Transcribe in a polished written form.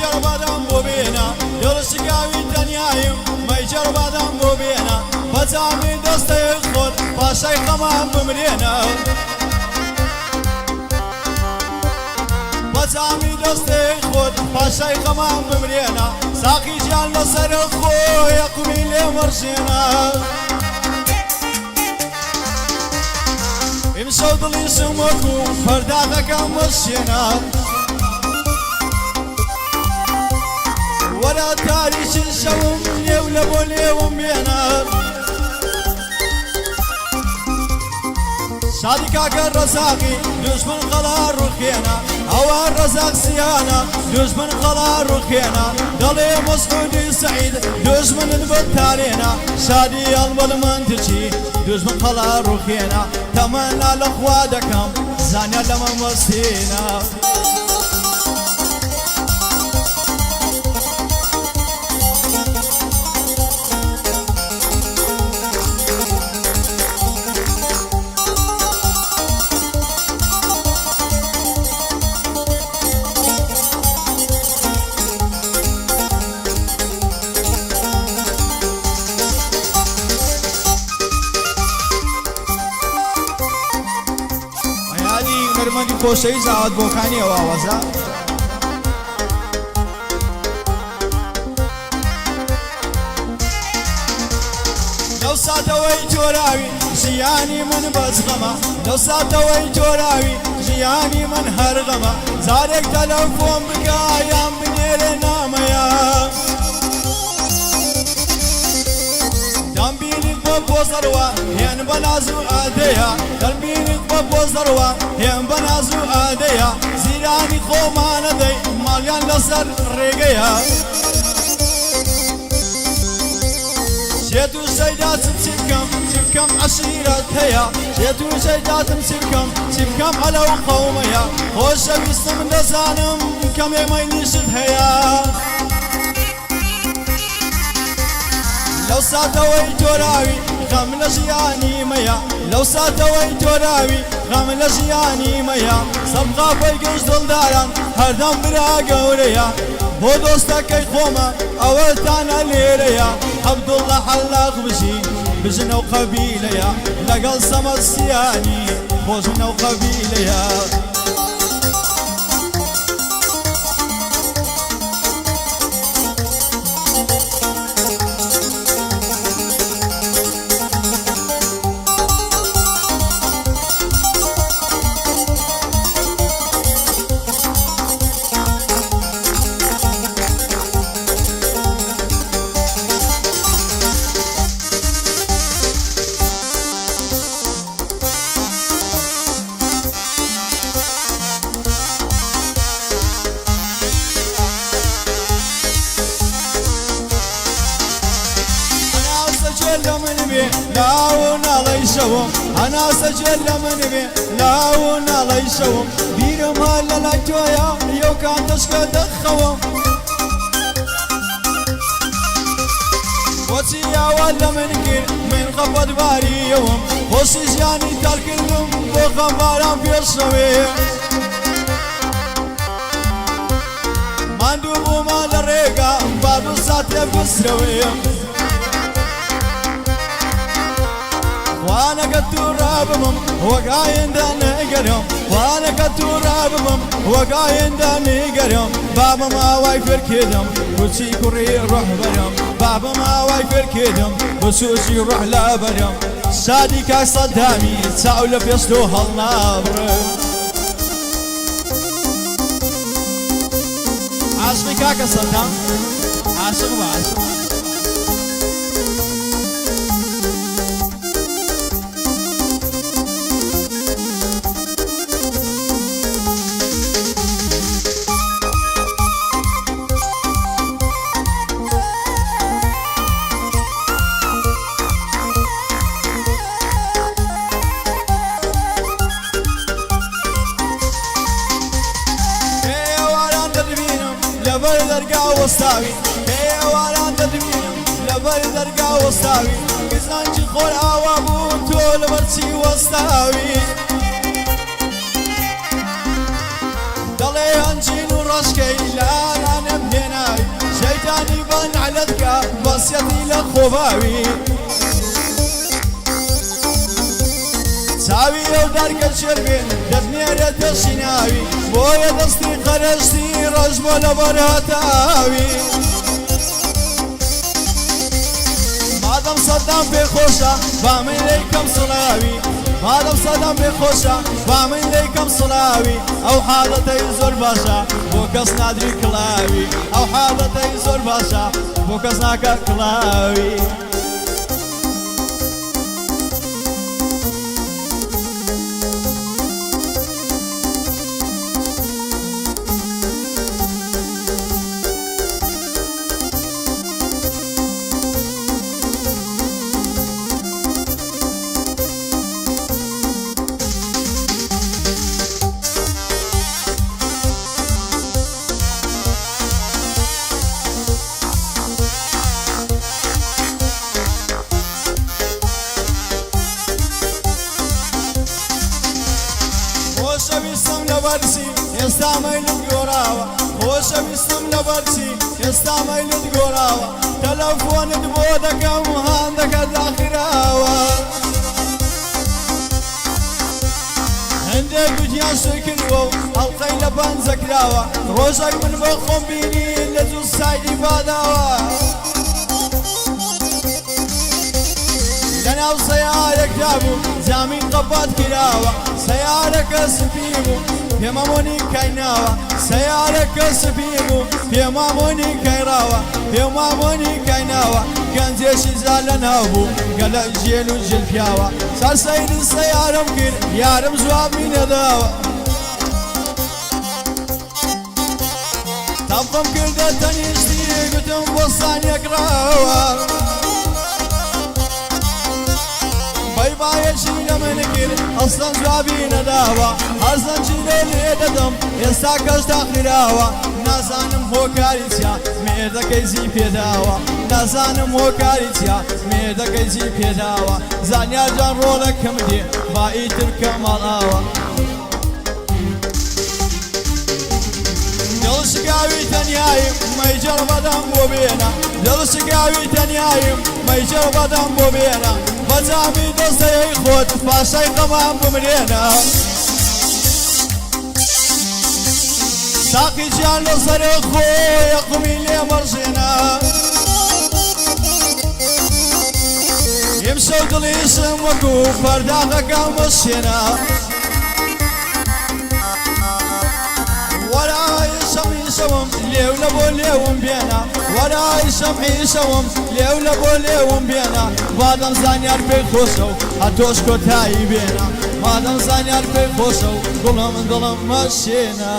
جربادم ببینا دلش گاوی دنیایم می جربادم ببینا بزامی دست خود پاشای خمام بمرینا بزامی دست خود پاشای خمام بمرینا ساقی جان لسر خوی قبیل مرشینا امشو دلی سمکو فرداغکم مرشینا ولا تاريخ الشوم يولا بوليوم بينا شادي كاكر رزاقي دشمن خلار رخينا هوا الرزاق سيانا دشمن خلار رخينا دلي مسعودي سعيد دشمن البتالينا شادي المن تجي دشمن خلار رخينا تمنى لاخواتكم زانيا لما مسينا نرمەندی خۆشەویست ئاوات بۆکانی ئەو ئاوازە لەو ساتەوەی جۆراوی ژیانی من بەزغەمە لەو ساتەوەی جۆراوی ژیانی من هەرغەمە جارێک تەلەفۆن بکە یان بنێرێ نامەیە دەمبینیت بۆ پۆزەڕوە هێن بە ناز و ئادەیە دەمبینیت بۆ پۆزەڕوە هێن بە ناز و ئادەیە زیرانی خۆمانە دەی ماڵیان لەسەر ڕێگەیە شێت و شەیداتم چی بکەم عەشیرەت هەیە شێت و شەیداتم چی بکەم ئەلەو قەومەیە خۆشەویستم دەزانم کەمێ مەیلیشت هەیە لەو ساتەوەی جۆراوی غەم لە ژیانی مەیە لەو ساتەوەی جۆراوی غەم لە ژیانی مەیە سەبقاپەی گەشت دڵداران هەردەم برا گەورەیە بۆ دۆستەکەی خۆمە ئەوەتانە لێرەیە عەبدوڵڵا حەلاق بژنە و قەبیلەیە لەگەڵ سەمەسیانی خۆژنە و قەبیلەیە لاون علي شوم أنا سجل من بي لاون علي شوم بيرم هلا لا جويا يو كان تشكى دخوم وتيا ولا من كير من غفد باري يوم خوشي جاني تالكلم وخبارم بيرشوي ماندو بوما لريقا بابو ساتي بسروي وانا كتورابم وقاين داني قريم وانا كتورابم وقاين داني قريم بابا ما وايفر كدم وشي كوري روح بريم بابا ما وايفر كدم وشي روح لا بريم شادي كاك صدامي تساول بيصدو هالنابر عاشقي كاك صدام عاشق وعاشق لبر درگاه وستاوی پیواران ددمینم لبر درگاه وستاوی گزانچی خور آوا بود تو لبر چی وستاوی دلی هنچین و رشکی لانم نعلتك بەسیەتی لە خۆباوی چاوی ئەو دارکە شێربێ دەستنێرێتە شیناوی بۆیە دەستی قەرەشتی ڕەژمۆ لەبەر هەتاوی مادەم سەدام پێخۆشە با من لەیکەم سڵاوی مادەم سەدام پێخۆشە با من لەیکەم سڵاوی ئەو حاڵەتەی زۆر باشە بۆ کەس نادری کڵاوی ئەو حاڵەتەی زۆر باشە بۆ کەس ناکە کڵاوی خۆشەویستم لە بەرچی ئێستا مەیلت گۆڕاوە خۆشەویستم لە بەرچی ئێستا مەیلت گۆڕاوە تەلەفۆنت بۆ دەکەم هاندەکە داخراوە هەندێک گوتیان شوی کردووە و هەڵقەی لە پەنجە کراوە ڕۆژێک من بۆ خۆم بینی لە دوو سایدی باداوە لەناو سەیارێکدا بوو جامین قەپات کراوە سەیارەکە سپی بوو پێمەمۆنی کایناوە سەیارەکە سپی بوو پێمامۆنی کایراوە پێمامۆنی کایناوە گەنجێشی زا لە ناو بوو گەلە ژێل و ژلپیاوە سەرسەیری سەیارم کرد یارم جوابی نەداوە تەپقم کردە تەنیشتی گوتم بۆ سانیەکراوە بایەشی لە من کرد ئەسڵەن جوابی نەداوە هەرزەنجی لێ دەدەم ئێستا کەس داخراوە نازانم هۆکاری چیا مێردەکەی زی پێداوە نازانم هۆکاری چیا مێردەکەی زی پێداوە زانیار جان ڕۆڵەکەم دێ با ئیتر کە ماڵاوە دڵشگاوی تەنیاییم مەیجەڕ بەدەم بۆ بێنە دڵشگاوی تەنیاییم مەیجەڕ بەدەم بۆ بێنە بەجامی دۆزەیەی خۆت پاشای قەمان بمرێنە ساقی گیان لە سەرێ خۆی قومی لێ مەڕژێنە ئیمشەو دڵیشم وەکو پەرداغەکەم وەشێنە وەرای شەمیشەوم لێو لە بۆ لێوم بێنە وەرای شەمیشەوم لێو لە بۆ لێوم بێنە مادەم زانیار پێی خۆشە و هەتۆش کۆتایی بێنە مادەم زانیار پێی خۆشە و گوڵم دڵم مەشێنە